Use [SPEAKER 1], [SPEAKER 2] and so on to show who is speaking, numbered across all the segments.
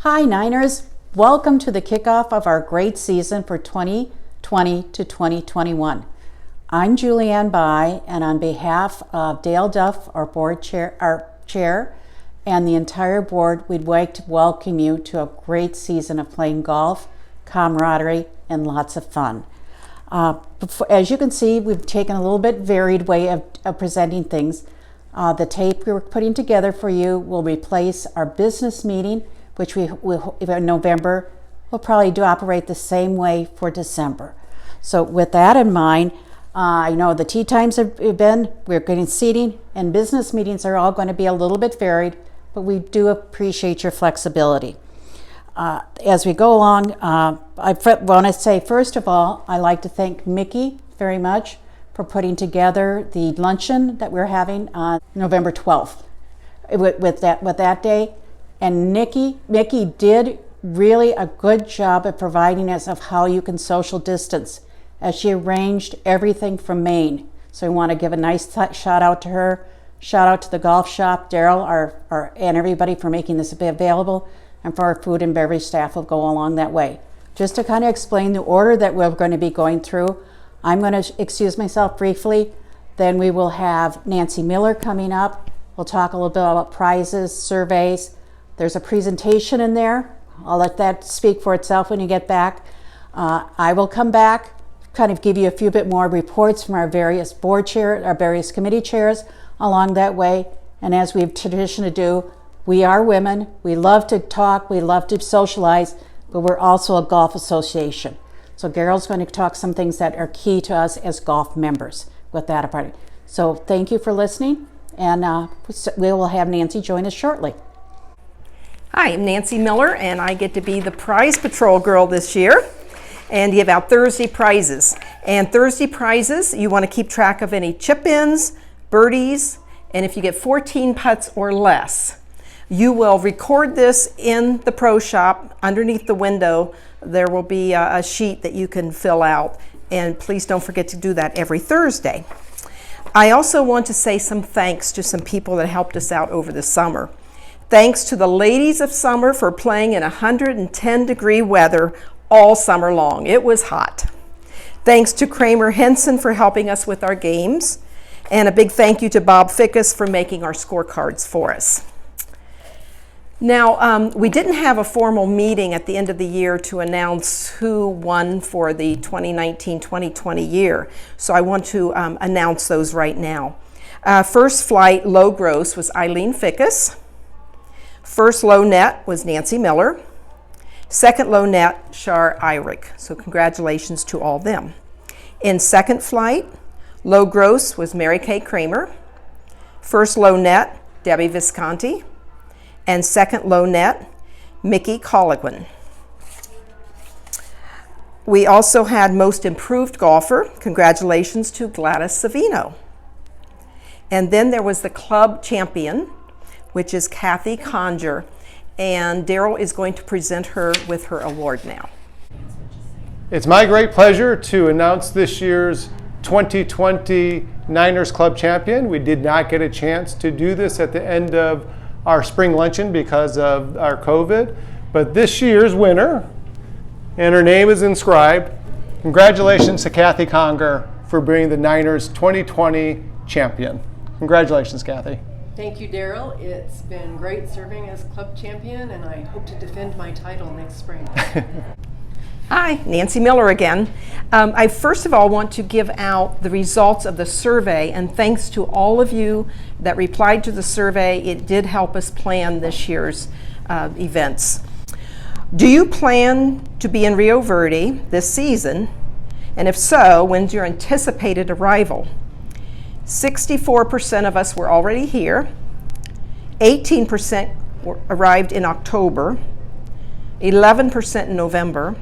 [SPEAKER 1] Hi Niners, welcome to the kickoff of our great season for 2020 to 2021. I'm Julianne By, and on behalf of Dale Duff, our chair, and the entire board, we'd like to welcome you to a great season of playing golf, camaraderie, and lots of fun. As you can see, we've taken a little bit varied way of presenting things. The tape we were putting together for you will replace our business meeting, which we will in November. We'll probably operate the same way for December. So with that in mind, I know the tea times have been, we're getting seating, and business meetings are all going to be a little bit varied, but we do appreciate your flexibility. As we go along, I want to say, first of all, I'd like to thank Mickey very much for putting together the luncheon that we're having on November 12th with that day. And Mickey did really a good job at providing us of how you can social distance, as she arranged everything from Maine. So we want to give a nice shout out to her, shout out to the golf shop, Daryl, and everybody for making this available, and for our food and beverage staff will go along that way. Just to kind of explain the order that we're going to be going through, I'm going to excuse myself briefly, then we will have Nancy Miller coming up. We'll talk a little bit about prizes, surveys. There's a presentation in there. I'll let that speak for itself when you get back. I will come back, kind of give you a few bit more reports from our various board chairs, our various committee chairs along that way. And as we've tradition to do, we are women. We love to talk. We love to socialize, but we're also a golf association. So Daryl's going to talk some things that are key to us as golf members with that apart. So thank you for listening, and we will have Nancy join us shortly.
[SPEAKER 2] Hi, I'm Nancy Miller, and I get to be the prize patrol girl this year and give out Thursday prizes. And Thursday prizes, you want to keep track of any chip-ins, birdies, and if you get 14 putts or less, you will record this in the pro shop. Underneath the window, there will be a sheet that you can fill out, and please don't forget to do that every Thursday. I also want to say some thanks to some people that helped us out over the summer. Thanks to the ladies of summer for playing in 110-degree weather all summer long. It was hot. Thanks to Kramer Henson for helping us with our games. And a big thank you to Bob Fickus for making our scorecards for us. Now, we didn't have a formal meeting at the end of the year to announce who won for the 2019-2020 year. So I want to announce those right now. First flight low gross was Eileen Fickus. First low net was Nancy Miller. Second low net, Shar Irick. So congratulations to all them. In second flight, low gross was Mary Kay Kramer. First low net, Debbie Visconti. And second low net, Mickey Colligan. We also had most improved golfer. Congratulations to Gladys Savino. And then there was the club champion, which is Kathy Conger, and Daryl is going to present her with her award now.
[SPEAKER 3] It's my great pleasure to announce this year's 2020 Niners Club champion. We did not get a chance to do this at the end of our spring luncheon because of our COVID, but this year's winner, and her name is inscribed. Congratulations to Kathy Conger for being the Niners 2020 champion. Congratulations, Kathy.
[SPEAKER 4] Thank you, Daryl. It's been great serving as club champion, and I hope to defend my title next spring.
[SPEAKER 2] Hi, Nancy Miller again. I first of all want to give out the results of the survey, and thanks to all of you that replied to the survey. It did help us plan this year's events. Do you plan to be in Rio Verde this season? And if so, when's your anticipated arrival? 64% of us were already here. 18% arrived in October. 11% in November.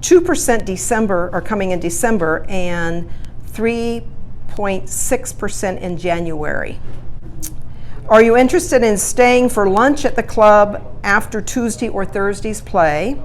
[SPEAKER 2] 2% December are coming in December, and 3.6% in January. Are you interested in staying for lunch at the club after Tuesday or Thursday's play,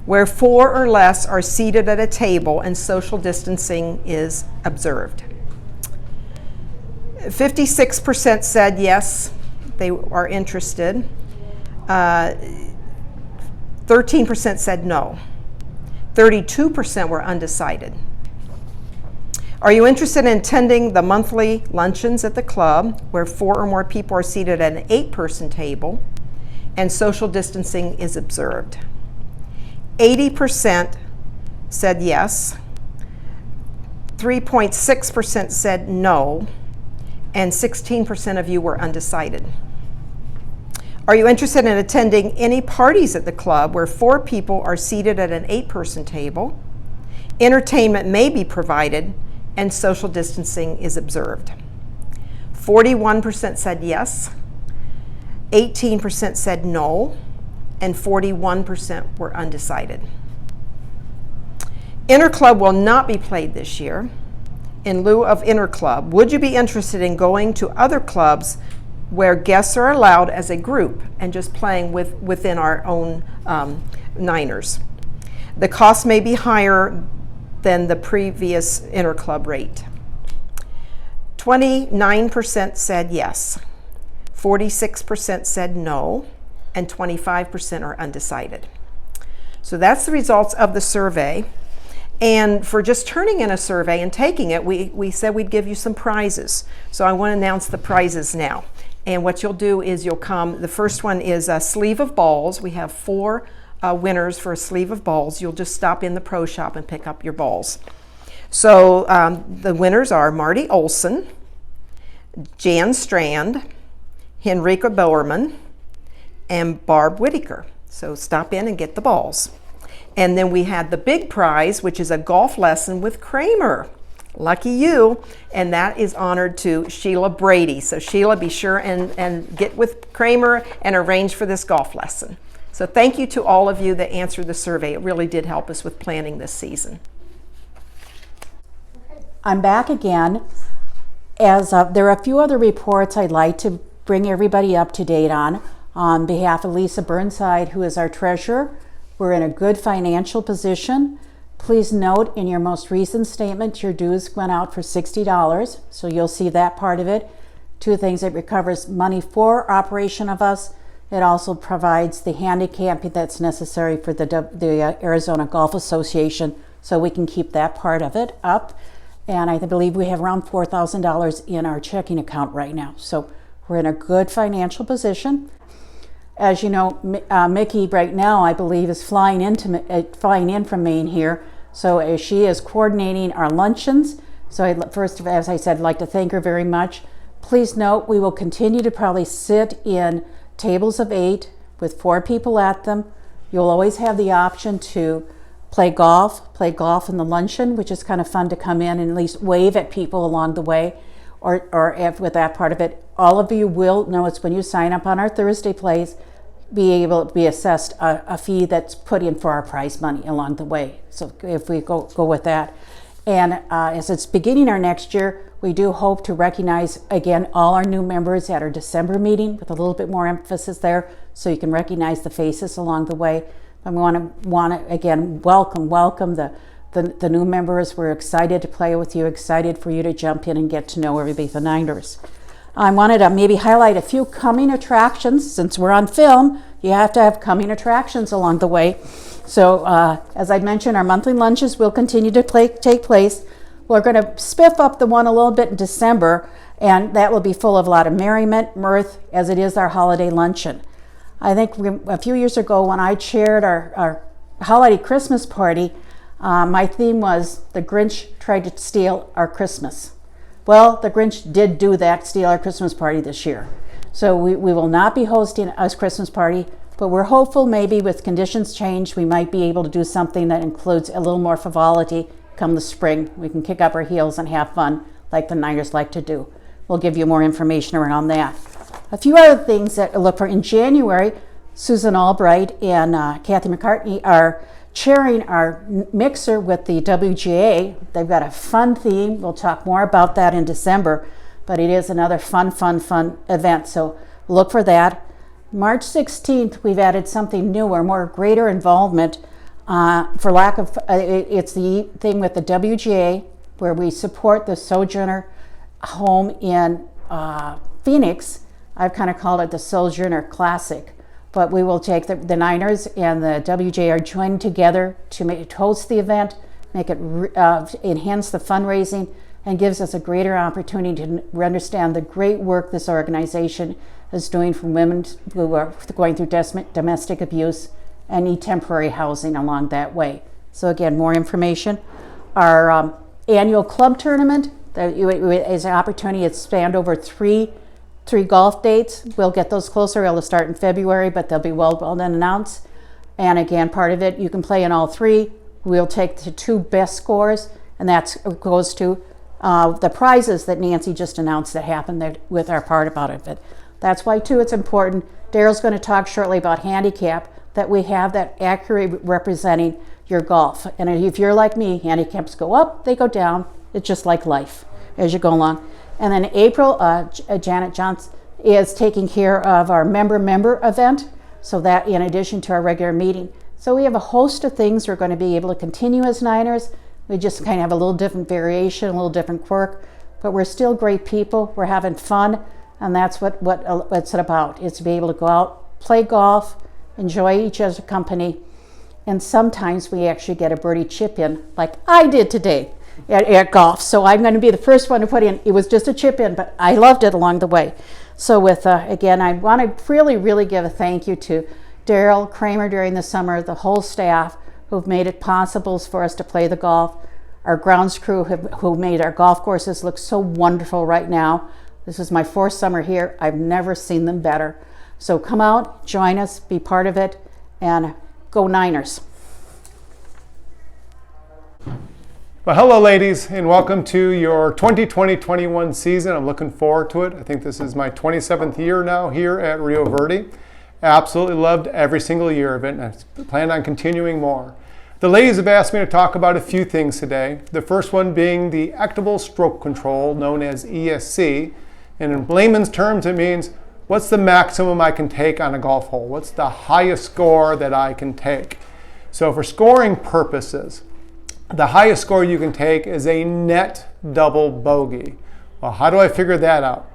[SPEAKER 2] where 4 or less are seated at a table and social distancing is observed? 56% said yes, they are interested. 13% said no. 32% were undecided. Are you interested in attending the monthly luncheons at the club where 4 or more people are seated at an 8-person table and social distancing is observed? 80% said yes. 3.6% said no, and 16% of you were undecided. Are you interested in attending any parties at the club where 4 people are seated at an 8-person table? Entertainment may be provided and social distancing is observed. 41% said yes, 18% said no, and 41% were undecided. Interclub will not be played this year. In lieu of interclub, would you be interested in going to other clubs where guests are allowed as a group and just playing within our own Niners? The cost may be higher than the previous interclub rate. 29% said yes, 46% said no, and 25% are undecided. So that's the results of the survey. And for just turning in a survey and taking it, we said we'd give you some prizes. So I want to announce the prizes now. And what you'll do is you'll come, the first one is a sleeve of balls. We have 4 winners for a sleeve of balls. You'll just stop in the pro shop and pick up your balls. So the winners are Marty Olson, Jan Strand, Henrika Bowerman, and Barb Whitaker. So stop in and get the balls. And then we had the big prize, which is a golf lesson with Kramer. Lucky you. And that is honored to Sheila Brady. So Sheila, be sure and get with Kramer and arrange for this golf lesson. So thank you to all of you that answered the survey. It really did help us with planning this season.
[SPEAKER 1] I'm back again. There are a few other reports I'd like to bring everybody up to date on behalf of Lisa Burnside, who is our treasurer. We're in a good financial position. Please note in your most recent statement, your dues went out for $60, so you'll see that part of it. 2 things, it recovers money for operation of us. It also provides the handicapping that's necessary for the Arizona Golf Association, so we can keep that part of it up. And I believe we have around $4,000 in our checking account right now. So we're in a good financial position. As you know, Mickey right now, I believe, is flying in from Maine here. So she is coordinating our luncheons. So first, as I said, I'd like to thank her very much. Please note, we will continue to probably sit in tables of 8 with 4 people at them. You'll always have the option to play golf in the luncheon, which is kind of fun to come in and at least wave at people along the way, or if with that part of it. All of you will know it's when you sign up on our Thursday plays, be able to be assessed a fee that's put in for our prize money along the way. So if we go with that. And as it's beginning our next year, we do hope to recognize again all our new members at our December meeting with a little bit more emphasis there, so you can recognize the faces along the way. I want to again welcome the new members. We're excited to play with you, excited for you to jump in and get to know everybody at the Niners. I wanted to maybe highlight a few coming attractions. Since we're on film, you have to have coming attractions along the way. So as I mentioned, our monthly lunches will continue to take place. We're going to spiff up the one a little bit in December, and that will be full of a lot of merriment, mirth, as it is our holiday luncheon. I think a few years ago when I chaired our holiday Christmas party, my theme was the Grinch tried to steal our Christmas. Well, the Grinch did do that, steal our Christmas party this year. So we will not be hosting a Christmas party, but we're hopeful maybe with conditions change, we might be able to do something that includes a little more frivolity come the spring. We can kick up our heels and have fun like the Niners like to do. We'll give you more information around that. A few other things that look for in January, Susan Albright and Kathy McCartney are chairing our mixer with the WGA. They've got a fun theme. We'll talk more about that in December, but it is another fun event, so look for that. March 16th, we've added something newer, more greater involvement. For lack of, it's the thing with the WGA, where we support the Sojourner home in Phoenix. I've kind of called it the Sojourner Classic. but we will take the Niners and the WJ are joined together to host the event, make it enhance the fundraising, and gives us a greater opportunity to understand the great work this organization is doing for women who are going through domestic abuse and need temporary housing along that way. So again, more information. Our annual club tournament is an opportunity to span over three golf dates. We'll get those closer. It'll start in February, but they'll be well announced. And again, part of it, you can play in all three. We'll take the 2 best scores, and that goes to the prizes that Nancy just announced that happened there with our part about it. That's why, too, it's important. Daryl's going to talk shortly about handicap, that we have that accurately representing your golf. And if you're like me, handicaps go up, they go down. It's just like life as you go along. And then April, Janet Johnson is taking care of our member event. So that in addition to our regular meeting. So we have a host of things we're going to be able to continue as Niners. We just kind of have a little different variation, a little different quirk, but we're still great people. We're having fun, and that's what it's about. It's to be able to go out, play golf, enjoy each other's company, and sometimes we actually get a birdie chip in, like I did today at golf. So I'm going to be the first one to put in. It was just a chip in, but I loved it along the way. So with, again, I want to really give a thank you to Daryl Kramer during the summer, the whole staff who've made it possible for us to play the golf, our grounds crew who made our golf courses look so wonderful right now. This is my 4th summer here. I've never seen them better. So come out, join us, be part of it, and go Niners.
[SPEAKER 3] Well, hello ladies, and welcome to your 2020-21 season. I'm looking forward to it. I think this is my 27th year now here at Rio Verde. Absolutely loved every single year of it, and I plan on continuing more. The ladies have asked me to talk about a few things today. The first one being the Equitable Stroke Control, known as ESC. And in layman's terms, it means what's the maximum I can take on a golf hole? What's the highest score that I can take? So for scoring purposes, the highest score you can take is a net double bogey. Well, how do I figure that out?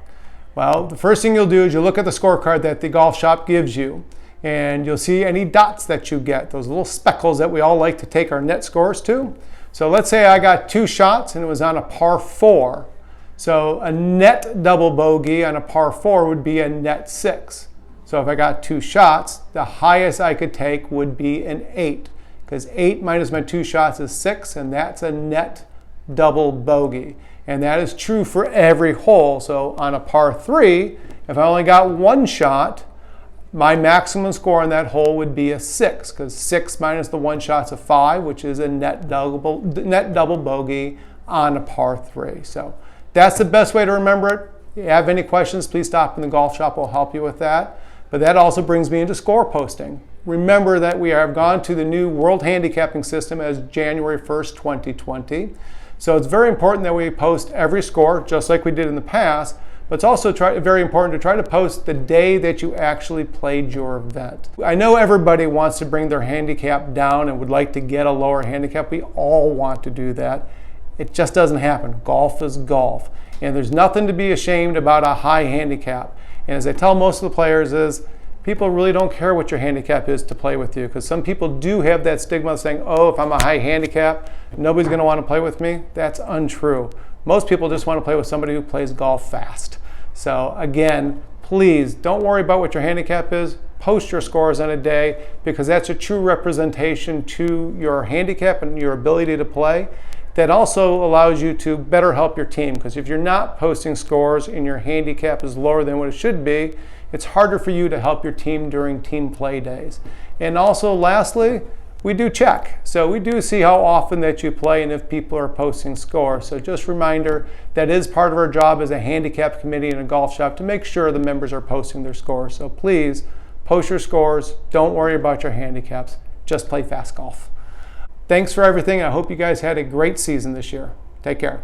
[SPEAKER 3] Well, the first thing you'll do is you'll look at the scorecard that the golf shop gives you, and you'll see any dots that you get, those little speckles that we all like to take our net scores to. So let's say I got 2 shots and it was on a par 4. So a net double bogey on a par 4 would be a net 6. So if I got 2 shots, the highest I could take would be an 8, because 8 minus my 2 shots is 6, and that's a net double bogey. And that is true for every hole. So on a par 3, if I only got 1 shot, my maximum score on that hole would be a 6, because 6 minus the 1 shot's a 5, which is a net double bogey on a par 3. So that's the best way to remember it. If you have any questions, please stop in the golf shop. We'll help you with that. But that also brings me into score posting. Remember that we have gone to the new World Handicapping System as January 1st, 2020. So it's very important that we post every score, just like we did in the past. But it's also very important to try to post the day that you actually played your event. I know everybody wants to bring their handicap down and would like to get a lower handicap. We all want to do that. It just doesn't happen. Golf is golf. And there's nothing to be ashamed about a high handicap. And as I tell most of the players is, people really don't care what your handicap is to play with you, because some people do have that stigma of saying, oh, if I'm a high handicap, nobody's going to want to play with me. That's untrue. Most people just want to play with somebody who plays golf fast. So again, please don't worry about what your handicap is. Post your scores on a day, because that's a true representation to your handicap and your ability to play. That also allows you to better help your team, because if you're not posting scores and your handicap is lower than what it should be, it's harder for you to help your team during team play days. And also lastly, we do check. So we do see how often that you play and if people are posting scores. So just a reminder, that is part of our job as a handicap committee in a golf shop to make sure the members are posting their scores. So please post your scores. Don't worry about your handicaps. Just play fast golf. Thanks for everything. I hope you guys had a great season this year. Take care.